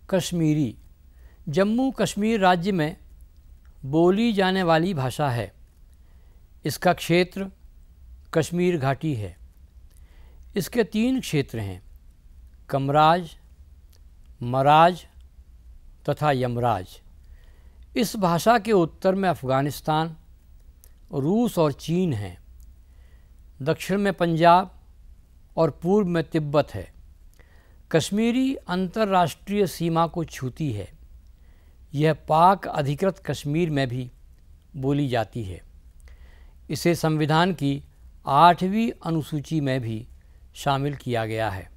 कश्मीरी जम्मू कश्मीर राज्य में बोली जाने वाली भाषा है। इसका क्षेत्र कश्मीर घाटी है। इसके 3 क्षेत्र हैं, कमराज, मराज तथा यमराज। इस भाषा के उत्तर में अफ़गानिस्तान, रूस और चीन हैं। दक्षिण में पंजाब और पूर्व में तिब्बत है। कश्मीरी अंतर्राष्ट्रीय सीमा को छूती है। यह पाक अधिकृत कश्मीर में भी बोली जाती है। इसे संविधान की 8वीं अनुसूची में भी शामिल किया गया है।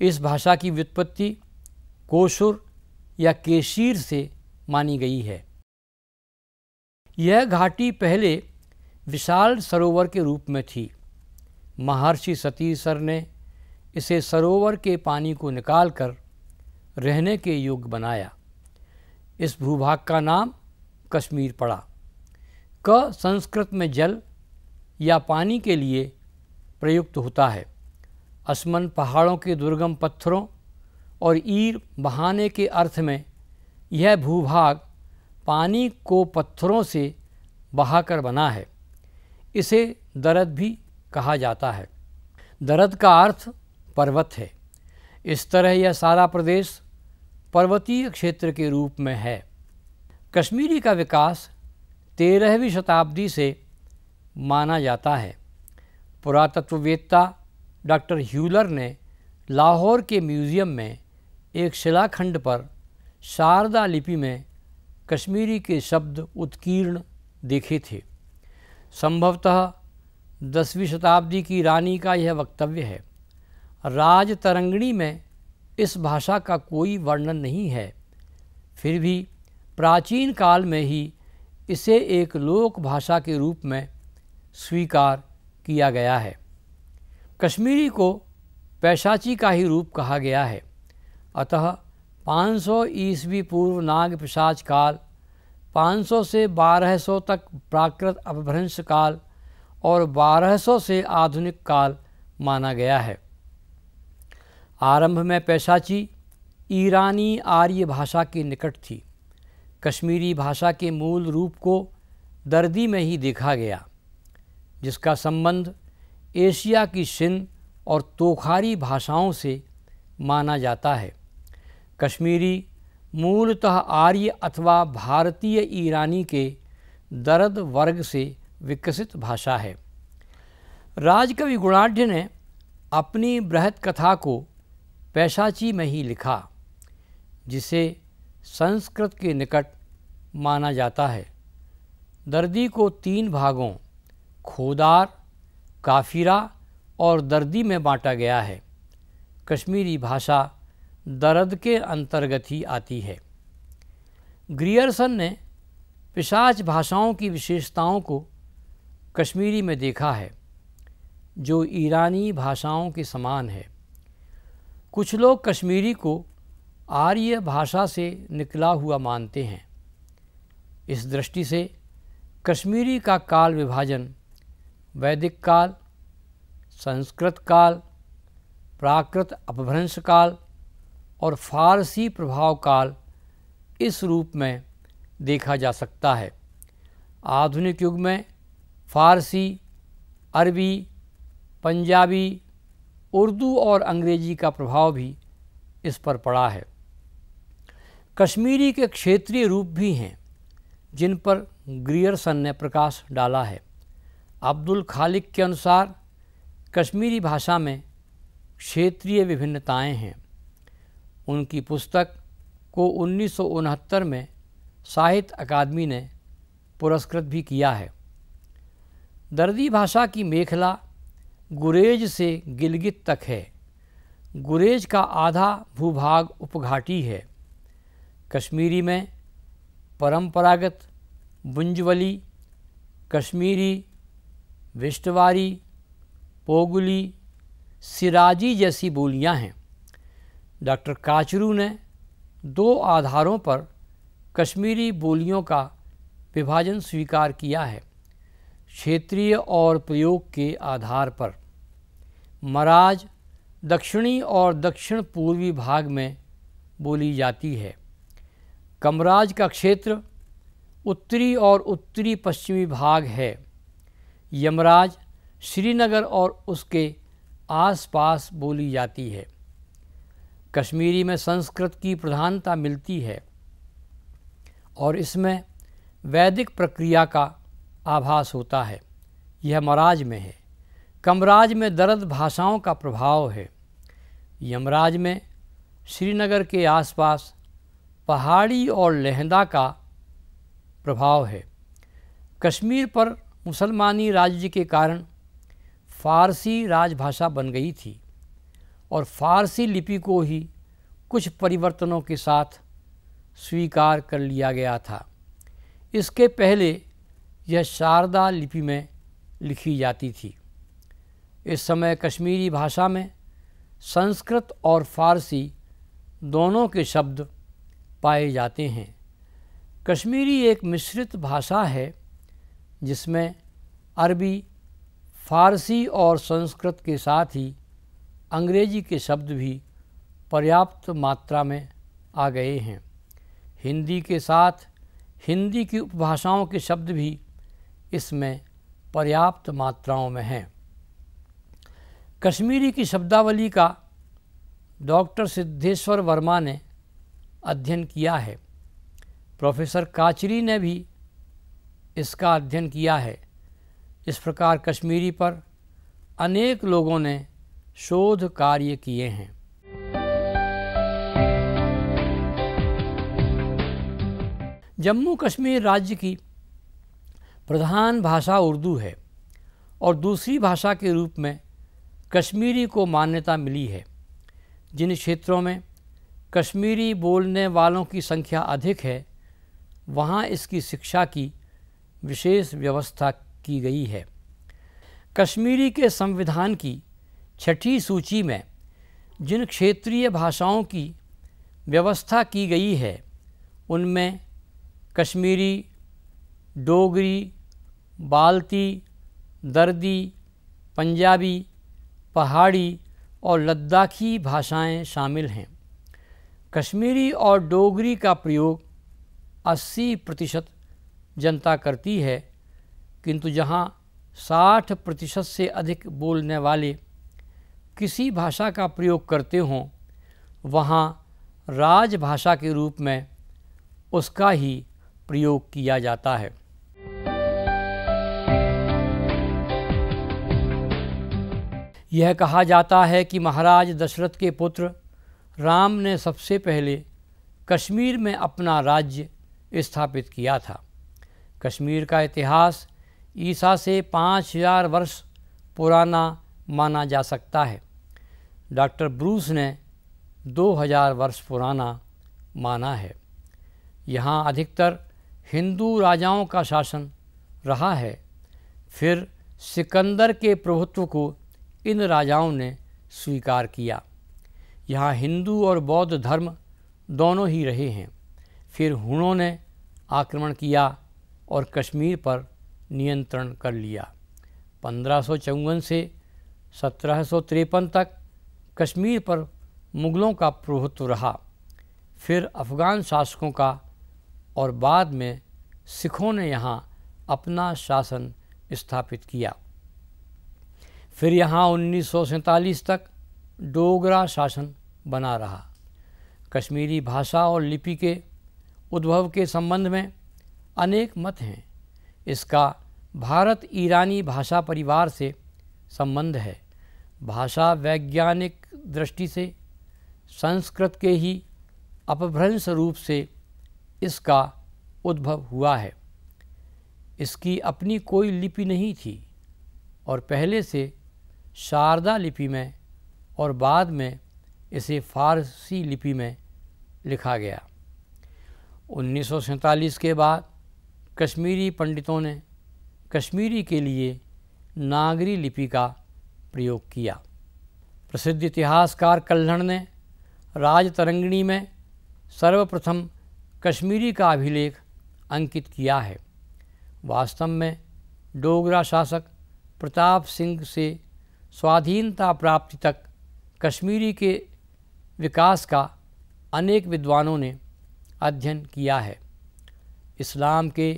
इस भाषा की व्युत्पत्ति कोशुर या केशीर से मानी गई है। यह घाटी पहले विशाल सरोवर के रूप में थी। महर्षि सतीसर ने इसे सरोवर के पानी को निकालकर रहने के योग्य बनाया। इस भूभाग का नाम कश्मीर पड़ा। क संस्कृत में जल या पानी के लिए प्रयुक्त होता है। असमन पहाड़ों के दुर्गम पत्थरों और ईर बहाने के अर्थ में यह भूभाग पानी को पत्थरों से बहाकर बना है। इसे दरद भी कहा जाता है। दरद का अर्थ पर्वत है। इस तरह यह सारा प्रदेश पर्वतीय क्षेत्र के रूप में है। कश्मीरी का विकास 13वीं शताब्दी से माना जाता है। पुरातत्ववेत्ता डॉक्टर ह्यूलर ने लाहौर के म्यूज़ियम में एक शिलाखंड पर शारदा लिपि में कश्मीरी के शब्द उत्कीर्ण देखे थे। संभवतः 10वीं शताब्दी की रानी का यह वक्तव्य है। राजतरंगिणी में इस भाषा का कोई वर्णन नहीं है। फिर भी प्राचीन काल में ही इसे एक लोक भाषा के रूप में स्वीकार किया गया है। कश्मीरी को पैशाची का ही रूप कहा गया है। अतः 500 ईस्वी पूर्व नाग पिशाच काल, 500 से 1200 तक प्राकृत अपभ्रंश काल और 1200 से आधुनिक काल माना गया है। आरंभ में पैशाची ईरानी आर्य भाषा के निकट थी। कश्मीरी भाषा के मूल रूप को दर्दी में ही देखा गया, जिसका संबंध एशिया की सिंध और तोखारी भाषाओं से माना जाता है। कश्मीरी मूलतः आर्य अथवा भारतीय ईरानी के दर्द वर्ग से विकसित भाषा है। राजकवि गुणाढ्य ने अपनी बृहत कथा को पैशाची में ही लिखा, जिसे संस्कृत के निकट माना जाता है। दर्दी को 3 भागों खोदार, काफिरा और दर्दी में बांटा गया है। कश्मीरी भाषा दर्द के अंतर्गत ही आती है। ग्रियर्सन ने पिशाच भाषाओं की विशेषताओं को कश्मीरी में देखा है, जो ईरानी भाषाओं के समान है। कुछ लोग कश्मीरी को आर्य भाषा से निकला हुआ मानते हैं। इस दृष्टि से कश्मीरी का काल विभाजन वैदिक काल, संस्कृत काल, प्राकृत अपभ्रंश काल और फारसी प्रभाव काल इस रूप में देखा जा सकता है। आधुनिक युग में फारसी, अरबी, पंजाबी, उर्दू और अंग्रेजी का प्रभाव भी इस पर पड़ा है। कश्मीरी के क्षेत्रीय रूप भी हैं, जिन पर ग्रियर्सन ने प्रकाश डाला है। अब्दुल खालिक के अनुसार कश्मीरी भाषा में क्षेत्रीय विभिन्नताएं हैं। उनकी पुस्तक को 1969 में साहित्य अकादमी ने पुरस्कृत भी किया है। दर्दी भाषा की मेखला गुरेज से गिलगित तक है। गुरेज का आधा भूभाग उपघाटी है। कश्मीरी में परंपरागत बुंजवली, कश्मीरी, विष्टवारी, पोगुली, सिराजी जैसी बोलियां हैं। डॉक्टर काचरू ने 2 आधारों पर कश्मीरी बोलियों का विभाजन स्वीकार किया है, क्षेत्रीय और प्रयोग के आधार पर। मराज दक्षिणी और दक्षिण पूर्वी भाग में बोली जाती है। कमराज का क्षेत्र उत्तरी और उत्तरी पश्चिमी भाग है। यमराज श्रीनगर और उसके आसपास बोली जाती है। कश्मीरी में संस्कृत की प्रधानता मिलती है और इसमें वैदिक प्रक्रिया का आभास होता है। यह मराज में है। कमराज में दर्द भाषाओं का प्रभाव है। यमराज में श्रीनगर के आसपास पहाड़ी और लहंदा का प्रभाव है। कश्मीर पर मुसलमानी राज्य के कारण फ़ारसी राजभाषा बन गई थी और फ़ारसी लिपि को ही कुछ परिवर्तनों के साथ स्वीकार कर लिया गया था। इसके पहले यह शारदा लिपि में लिखी जाती थी। इस समय कश्मीरी भाषा में संस्कृत और फ़ारसी दोनों के शब्द पाए जाते हैं। कश्मीरी एक मिश्रित भाषा है जिसमें अरबी, फ़ारसी और संस्कृत के साथ ही अंग्रेजी के शब्द भी पर्याप्त मात्रा में आ गए हैं। हिंदी के साथ हिंदी की उपभाषाओं के शब्द भी इसमें पर्याप्त मात्राओं में हैं। कश्मीरी की शब्दावली का डॉक्टर सिद्धेश्वर वर्मा ने अध्ययन किया है। प्रोफेसर काचरी ने भी इसका अध्ययन किया है। इस प्रकार कश्मीरी पर अनेक लोगों ने शोध कार्य किए हैं। जम्मू कश्मीर राज्य की प्रधान भाषा उर्दू है और दूसरी भाषा के रूप में कश्मीरी को मान्यता मिली है। जिन क्षेत्रों में कश्मीरी बोलने वालों की संख्या अधिक है, वहाँ इसकी शिक्षा की विशेष व्यवस्था की गई है। कश्मीरी के संविधान की 6ठी सूची में जिन क्षेत्रीय भाषाओं की व्यवस्था की गई है, उनमें कश्मीरी, डोगरी, बाल्ती, दर्दी, पंजाबी, पहाड़ी और लद्दाखी भाषाएं शामिल हैं। कश्मीरी और डोगरी का प्रयोग 80% जनता करती है, किंतु जहां 60% से अधिक बोलने वाले किसी भाषा का प्रयोग करते हों, वहां राजभाषा के रूप में उसका ही प्रयोग किया जाता है। यह कहा जाता है कि महाराज दशरथ के पुत्र राम ने सबसे पहले कश्मीर में अपना राज्य स्थापित किया था। कश्मीर का इतिहास ईसा से 5000 वर्ष पुराना माना जा सकता है। डॉक्टर ब्रूस ने 2000 वर्ष पुराना माना है। यहाँ अधिकतर हिंदू राजाओं का शासन रहा है। फिर सिकंदर के प्रभुत्व को इन राजाओं ने स्वीकार किया। यहाँ हिंदू और बौद्ध धर्म दोनों ही रहे हैं। फिर हुणों ने आक्रमण किया और कश्मीर पर नियंत्रण कर लिया। 1554 से 1753 तक कश्मीर पर मुग़लों का प्रभुत्व रहा। फिर अफ़गान शासकों का और बाद में सिखों ने यहाँ अपना शासन स्थापित किया। फिर यहाँ 1947 तक डोगरा शासन बना रहा। कश्मीरी भाषा और लिपि के उद्भव के संबंध में अनेक मत हैं। इसका भारत ईरानी भाषा परिवार से संबंध है। भाषा वैज्ञानिक दृष्टि से संस्कृत के ही अपभ्रंश रूप से इसका उद्भव हुआ है। इसकी अपनी कोई लिपि नहीं थी और पहले से शारदा लिपि में और बाद में इसे फ़ारसी लिपि में लिखा गया। 1947 के बाद कश्मीरी पंडितों ने कश्मीरी के लिए नागरी लिपि का प्रयोग किया। प्रसिद्ध इतिहासकार कल्हण ने राजतरंगिणी में सर्वप्रथम कश्मीरी का अभिलेख अंकित किया है। वास्तव में डोगरा शासक प्रताप सिंह से स्वाधीनता प्राप्ति तक कश्मीरी के विकास का अनेक विद्वानों ने अध्ययन किया है। इस्लाम के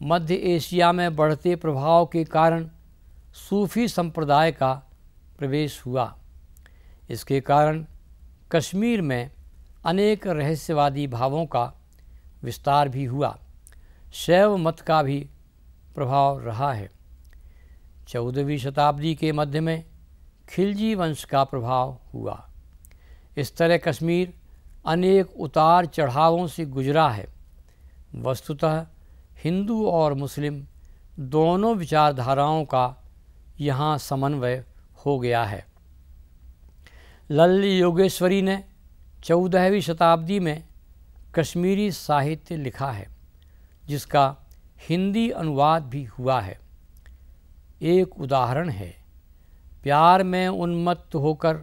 मध्य एशिया में बढ़ते प्रभाव के कारण सूफ़ी संप्रदाय का प्रवेश हुआ। इसके कारण कश्मीर में अनेक रहस्यवादी भावों का विस्तार भी हुआ। शैव मत का भी प्रभाव रहा है। 14वीं शताब्दी के मध्य में खिलजी वंश का प्रभाव हुआ। इस तरह कश्मीर अनेक उतार चढ़ावों से गुजरा है। वस्तुतः हिंदू और मुस्लिम दोनों विचारधाराओं का यहाँ समन्वय हो गया है। लल्ल योगेश्वरी ने 14वीं शताब्दी में कश्मीरी साहित्य लिखा है, जिसका हिंदी अनुवाद भी हुआ है। एक उदाहरण है, प्यार में उन्मत्त होकर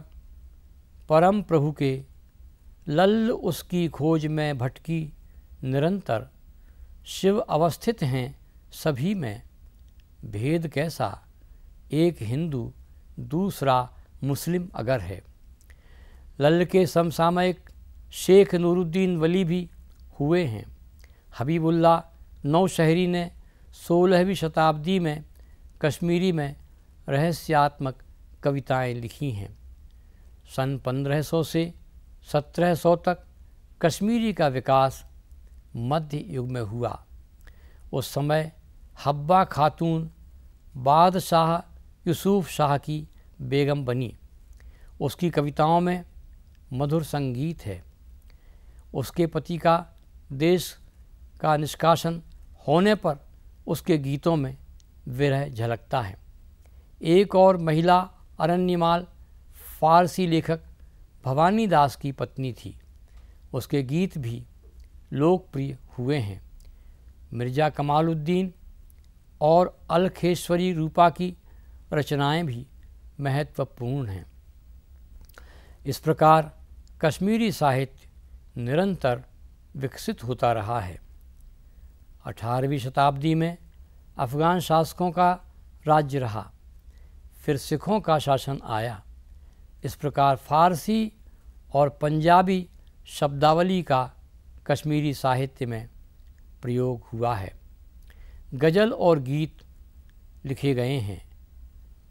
परम प्रभु के, लल्ल उसकी खोज में भटकी निरंतर, शिव अवस्थित हैं सभी में, भेद कैसा एक हिंदू दूसरा मुस्लिम अगर है। लल्ल के समसामयिक शेख नूरुद्दीन वली भी हुए हैं। हबीबुल्लाह नौशहरी ने 16वीं शताब्दी में कश्मीरी में रहस्यात्मक कविताएं लिखी हैं। सन 1500 से 1700 तक कश्मीरी का विकास मध्य युग में हुआ। उस समय हब्बा खातून बादशाह यूसुफ शाह की बेगम बनी। उसकी कविताओं में मधुर संगीत है। उसके पति का देश का निष्कासन होने पर उसके गीतों में विरह झलकता है। एक और महिला अरण्यमाल फारसी लेखक भवानी दास की पत्नी थी। उसके गीत भी लोकप्रिय हुए हैं। मिर्ज़ा कमालुद्दीन और अलखेश्वरी रूपा की रचनाएं भी महत्वपूर्ण हैं। इस प्रकार कश्मीरी साहित्य निरंतर विकसित होता रहा है। 18वीं शताब्दी में अफ़गान शासकों का राज्य रहा, फिर सिखों का शासन आया। इस प्रकार फ़ारसी और पंजाबी शब्दावली का कश्मीरी साहित्य में प्रयोग हुआ है। गज़ल और गीत लिखे गए हैं।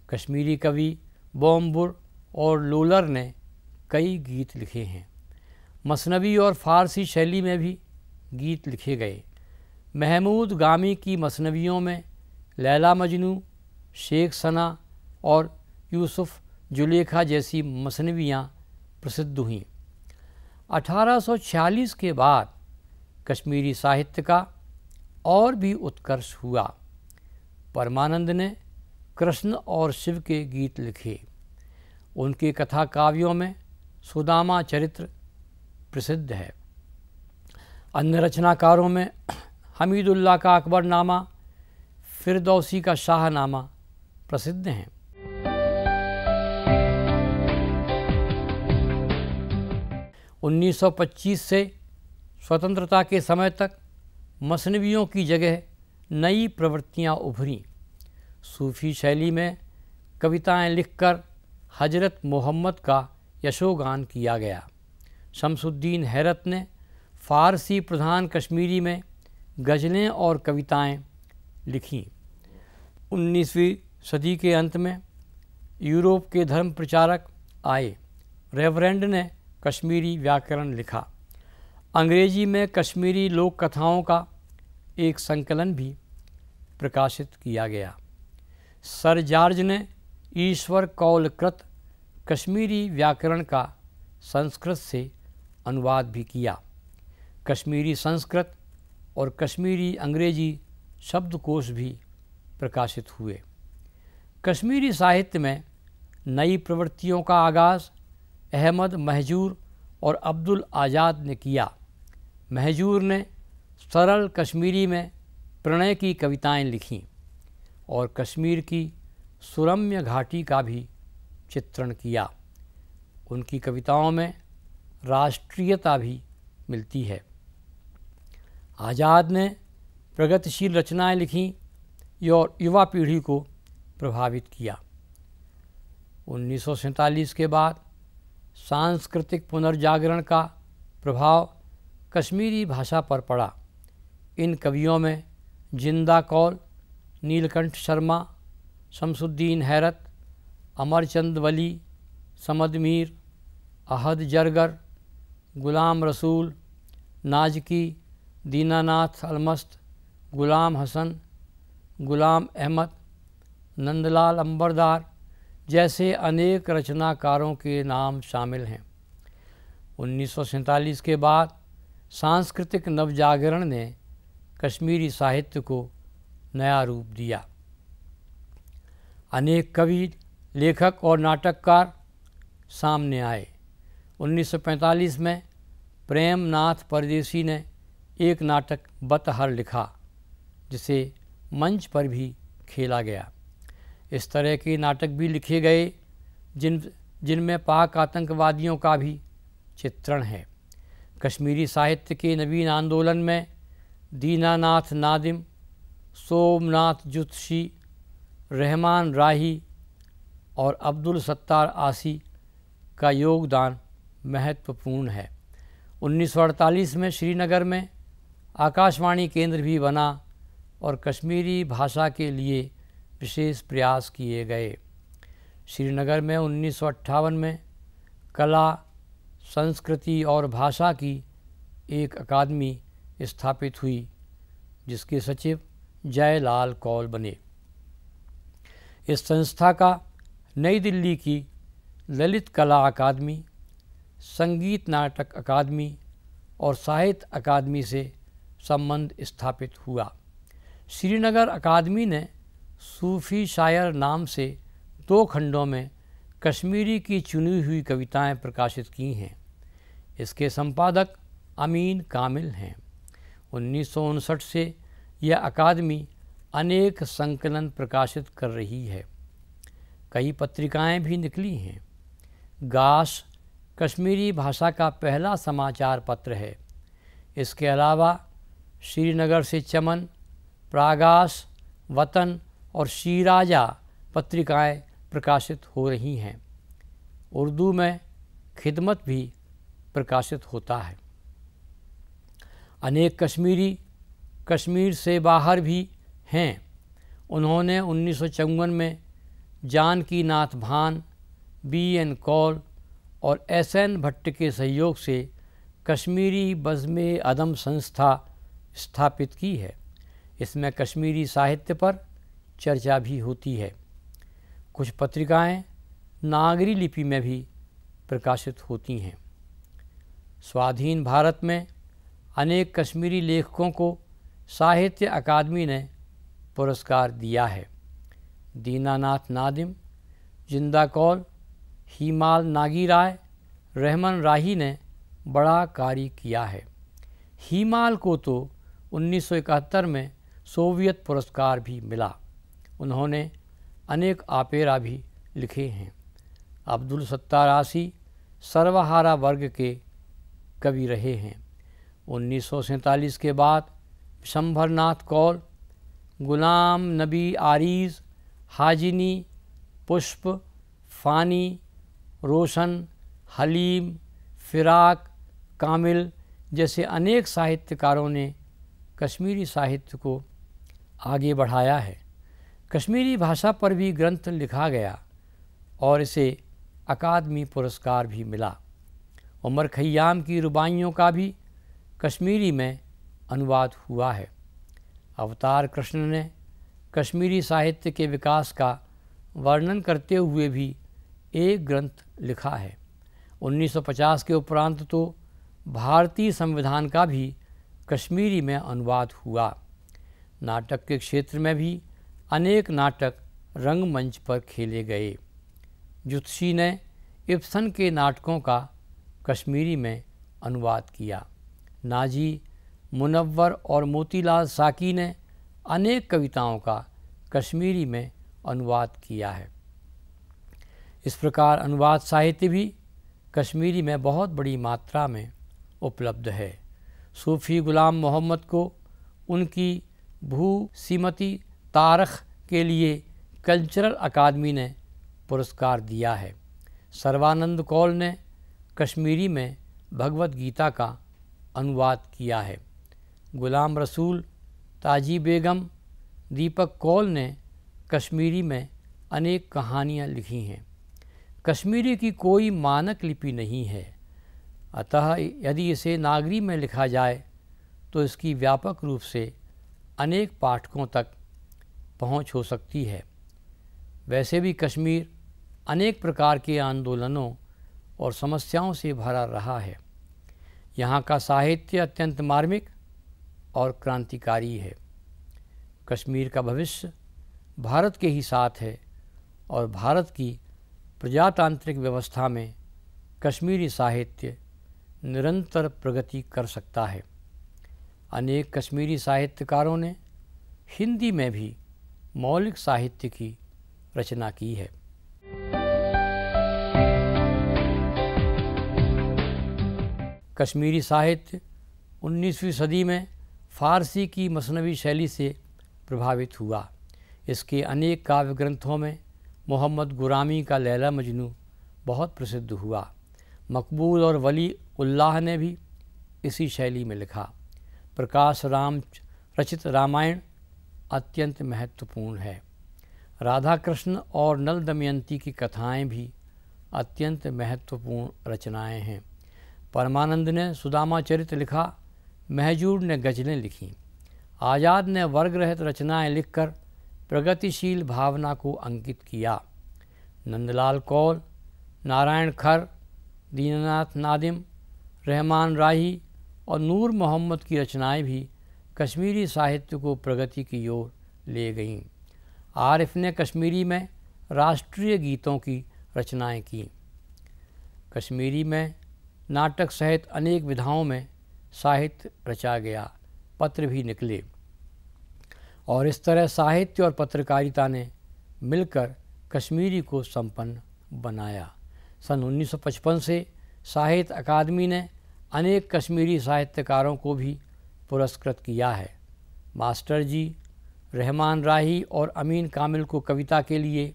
कश्मीरी कवि बोम्बुर और लोलर ने कई गीत लिखे हैं। मसनवी और फ़ारसी शैली में भी गीत लिखे गए। महमूद गामी की मसनवियों में लैला मजनू, शेख सना और यूसुफ जुलेखा जैसी मसनवियाँ प्रसिद्ध हुईं। 1846 के बाद कश्मीरी साहित्य का और भी उत्कर्ष हुआ। परमानंद ने कृष्ण और शिव के गीत लिखे। उनके कथा काव्यों में सुदामा चरित्र प्रसिद्ध है। अन्य रचनाकारों में हमीदुल्लाह का अकबरनामा, फिरदौसी का शाहनामा प्रसिद्ध हैं। उन्नीस 1925 से स्वतंत्रता के समय तक मसनवियों की जगह नई प्रवृत्तियां उभरीं। सूफ़ी शैली में कविताएं लिखकर हजरत मोहम्मद का यशोगान किया गया। शमसुद्दीन हैरत ने फ़ारसी प्रधान कश्मीरी में गज़लें और कविताएं लिखीं। 19वीं सदी के अंत में यूरोप के धर्म प्रचारक आए। रेवरेंड ने कश्मीरी व्याकरण लिखा। अंग्रेजी में कश्मीरी लोक कथाओं का एक संकलन भी प्रकाशित किया गया। सर जॉर्ज ने ईश्वर कौलकृत कश्मीरी व्याकरण का संस्कृत से अनुवाद भी किया। कश्मीरी संस्कृत और कश्मीरी अंग्रेजी शब्दकोश भी प्रकाशित हुए। कश्मीरी साहित्य में नई प्रवृत्तियों का आगाज़ अहमद महजूर और अब्दुल आज़ाद ने किया। महजूर ने सरल कश्मीरी में प्रणय की कविताएं लिखीं और कश्मीर की सुरम्य घाटी का भी चित्रण किया। उनकी कविताओं में राष्ट्रीयता भी मिलती है। आज़ाद ने प्रगतिशील रचनाएं लिखीं और युवा पीढ़ी को प्रभावित किया। 1947 के बाद सांस्कृतिक पुनर्जागरण का प्रभाव कश्मीरी भाषा पर पड़ा। इन कवियों में जिंदा कौल, नीलकंठ शर्मा, शमसुद्दीन हैरत, अमरचंद वली, समद मीर, अहद जरगर, गुलाम रसूल, नाजकी, दीनानाथ अलमस्त, गुलाम हसन, गुलाम अहमद, नंदलाल अंबरदार जैसे अनेक रचनाकारों के नाम शामिल हैं। 1947 के बाद सांस्कृतिक नवजागरण ने कश्मीरी साहित्य को नया रूप दिया। अनेक कवि, लेखक और नाटककार सामने आए। 1945 में प्रेमनाथ परदेसी ने एक नाटक बतहर लिखा, जिसे मंच पर भी खेला गया। इस तरह के नाटक भी लिखे गए जिनमें पाक आतंकवादियों का भी चित्रण है। कश्मीरी साहित्य के नवीन आंदोलन में दीनानाथ नादिम, सोमनाथ जुत्शी, रहमान राही और अब्दुल सत्तार आसी का योगदान महत्वपूर्ण है। 1948 में श्रीनगर में आकाशवाणी केंद्र भी बना और कश्मीरी भाषा के लिए विशेष प्रयास किए गए। श्रीनगर में 1958 में कला, संस्कृति और भाषा की एक अकादमी स्थापित हुई, जिसके सचिव जयलाल कौल बने। इस संस्था का नई दिल्ली की ललित कला अकादमी, संगीत नाटक अकादमी और साहित्य अकादमी से संबंध स्थापित हुआ। श्रीनगर अकादमी ने सूफ़ी शायर नाम से 2 खंडों में कश्मीरी की चुनी हुई कविताएं प्रकाशित की हैं। इसके संपादक अमीन कामिल हैं। 1959 से यह अकादमी अनेक संकलन प्रकाशित कर रही है। कई पत्रिकाएं भी निकली हैं। गाश कश्मीरी भाषा का पहला समाचार पत्र है। इसके अलावा श्रीनगर से चमन, प्रागाश, वतन और शीराजा पत्रिकाएं प्रकाशित हो रही हैं। उर्दू में खिदमत भी प्रकाशित होता है। अनेक कश्मीरी कश्मीर से बाहर भी हैं। उन्होंने 1954 में जानकी नाथ भान, BN कौल और SN भट्ट के सहयोग से कश्मीरी बज़्म अदम संस्था स्थापित की है। इसमें कश्मीरी साहित्य पर चर्चा भी होती है। कुछ पत्रिकाएं नागरी लिपि में भी प्रकाशित होती हैं। स्वाधीन भारत में अनेक कश्मीरी लेखकों को साहित्य अकादमी ने पुरस्कार दिया है। दीनानाथ नादिम, जिंदा कौल, हीमाल नागी राय, रहमान राही ने बड़ा कार्य किया है। हीमाल को तो 1971 में सोवियत पुरस्कार भी मिला। उन्होंने अनेक आपेरा भी लिखे हैं। अब्दुल सत्तार आसी सर्वहारा वर्ग के कवि रहे हैं। 1947 के बाद विशंभरनाथ कौल, गुलाम नबी आरीज़, हाजिनी, पुष्प, फ़ानी, रोशन, हलीम, फ़िराक, कामिल जैसे अनेक साहित्यकारों ने कश्मीरी साहित्य को आगे बढ़ाया है। कश्मीरी भाषा पर भी ग्रंथ लिखा गया और इसे अकादमी पुरस्कार भी मिला। उमर खय्याम की रुबाइयों का भी कश्मीरी में अनुवाद हुआ है। अवतार कृष्ण ने कश्मीरी साहित्य के विकास का वर्णन करते हुए भी एक ग्रंथ लिखा है। 1950 के उपरांत तो भारतीय संविधान का भी कश्मीरी में अनुवाद हुआ। नाटक के क्षेत्र में भी अनेक नाटक रंगमंच पर खेले गए। जुत्शी ने इब्सन के नाटकों का कश्मीरी में अनुवाद किया। नाजी, मुनव्वर और मोतीलाल साकी ने अनेक कविताओं का कश्मीरी में अनुवाद किया है। इस प्रकार अनुवाद साहित्य भी कश्मीरी में बहुत बड़ी मात्रा में उपलब्ध है। सूफ़ी गुलाम मोहम्मद को उनकी भू सीमती तारख के लिए कल्चरल अकादमी ने पुरस्कार दिया है। सर्वानंद कौल ने कश्मीरी में भगवत गीता का अनुवाद किया है। गुलाम रसूल, ताजी बेगम, दीपक कौल ने कश्मीरी में अनेक कहानियाँ लिखी हैं। कश्मीरी की कोई मानक लिपि नहीं है, अतः यदि इसे नागरी में लिखा जाए तो इसकी व्यापक रूप से अनेक पाठकों तक पहुँच हो सकती है। वैसे भी कश्मीर अनेक प्रकार के आंदोलनों और समस्याओं से भरा रहा है। यहाँ का साहित्य अत्यंत मार्मिक और क्रांतिकारी है। कश्मीर का भविष्य भारत के ही साथ है और भारत की प्रजातांत्रिक व्यवस्था में कश्मीरी साहित्य निरंतर प्रगति कर सकता है। अनेक कश्मीरी साहित्यकारों ने हिंदी में भी मौलिक साहित्य की रचना की है। कश्मीरी साहित्य 19वीं सदी में फ़ारसी की मसनवी शैली से प्रभावित हुआ। इसके अनेक काव्य ग्रंथों में मोहम्मद गुरामी का लैला मजनू बहुत प्रसिद्ध हुआ। मकबूल और वली उल्लाह ने भी इसी शैली में लिखा। प्रकाश राम रचित रामायण अत्यंत महत्वपूर्ण है। राधा कृष्ण और नल दमयंती की कथाएं भी अत्यंत महत्वपूर्ण रचनाएं हैं। परमानंद ने सुदामा चरित्र लिखा, महजूर ने गज़लें लिखीं, आज़ाद ने वर्ग रहित रचनाएं लिखकर प्रगतिशील भावना को अंकित किया। नंदलाल कौल, नारायण खर, दीननाथ नादिम, रहमान राही और नूर मोहम्मद की रचनाएं भी कश्मीरी साहित्य को प्रगति की ओर ले गईं। आरिफ ने कश्मीरी में राष्ट्रीय गीतों की रचनाएं की। कश्मीरी में नाटक सहित अनेक विधाओं में साहित्य रचा गया, पत्र भी निकले और इस तरह साहित्य और पत्रकारिता ने मिलकर कश्मीरी को संपन्न बनाया। सन 1955 से साहित्य अकादमी ने अनेक कश्मीरी साहित्यकारों को भी पुरस्कृत किया है। मास्टर जी, रहमान राही और अमीन कामिल को कविता के लिए,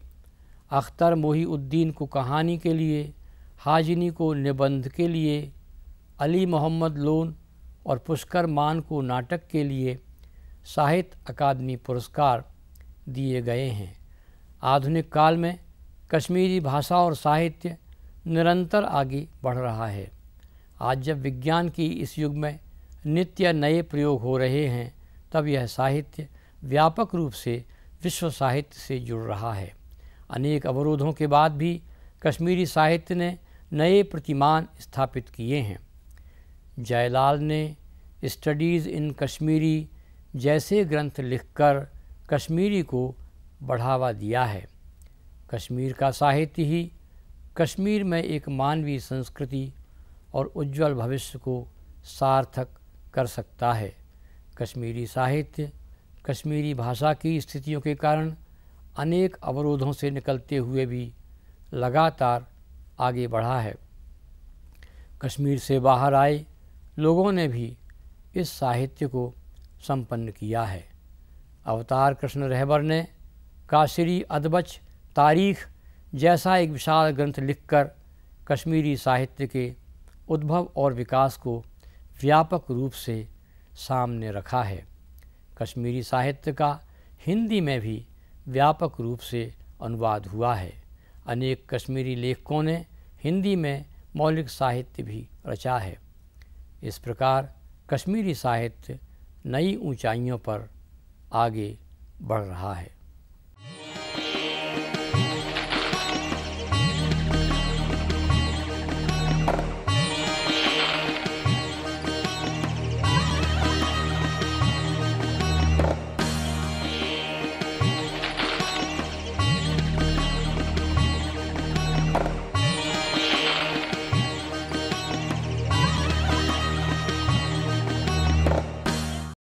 अख्तर मोहीउद्दीन को कहानी के लिए, हाजिनी को निबंध के लिए, अली मोहम्मद लोन और पुष्कर मान को नाटक के लिए साहित्य अकादमी पुरस्कार दिए गए हैं। आधुनिक काल में कश्मीरी भाषा और साहित्य निरंतर आगे बढ़ रहा है। आज जब विज्ञान की इस युग में नित्य नए प्रयोग हो रहे हैं, तब यह साहित्य व्यापक रूप से विश्व साहित्य से जुड़ रहा है। अनेक अवरोधों के बाद भी कश्मीरी साहित्य ने नए प्रतिमान स्थापित किए हैं। जयलाल ने स्टडीज़ इन कश्मीरी जैसे ग्रंथ लिखकर कश्मीरी को बढ़ावा दिया है। कश्मीर का साहित्य ही कश्मीर में एक मानवीय संस्कृति और उज्जवल भविष्य को सार्थक कर सकता है। कश्मीरी साहित्य कश्मीरी भाषा की स्थितियों के कारण अनेक अवरोधों से निकलते हुए भी लगातार आगे बढ़ा है। कश्मीर से बाहर आए लोगों ने भी इस साहित्य को संपन्न किया है। अवतार कृष्ण रहबर ने काशिरी अदबच तारीख जैसा एक विशाल ग्रंथ लिखकर कश्मीरी साहित्य के उद्भव और विकास को व्यापक रूप से सामने रखा है। कश्मीरी साहित्य का हिंदी में भी व्यापक रूप से अनुवाद हुआ है। अनेक कश्मीरी लेखकों ने हिंदी में मौलिक साहित्य भी रचा है। इस प्रकार कश्मीरी साहित्य नई ऊंचाइयों पर आगे बढ़ रहा है।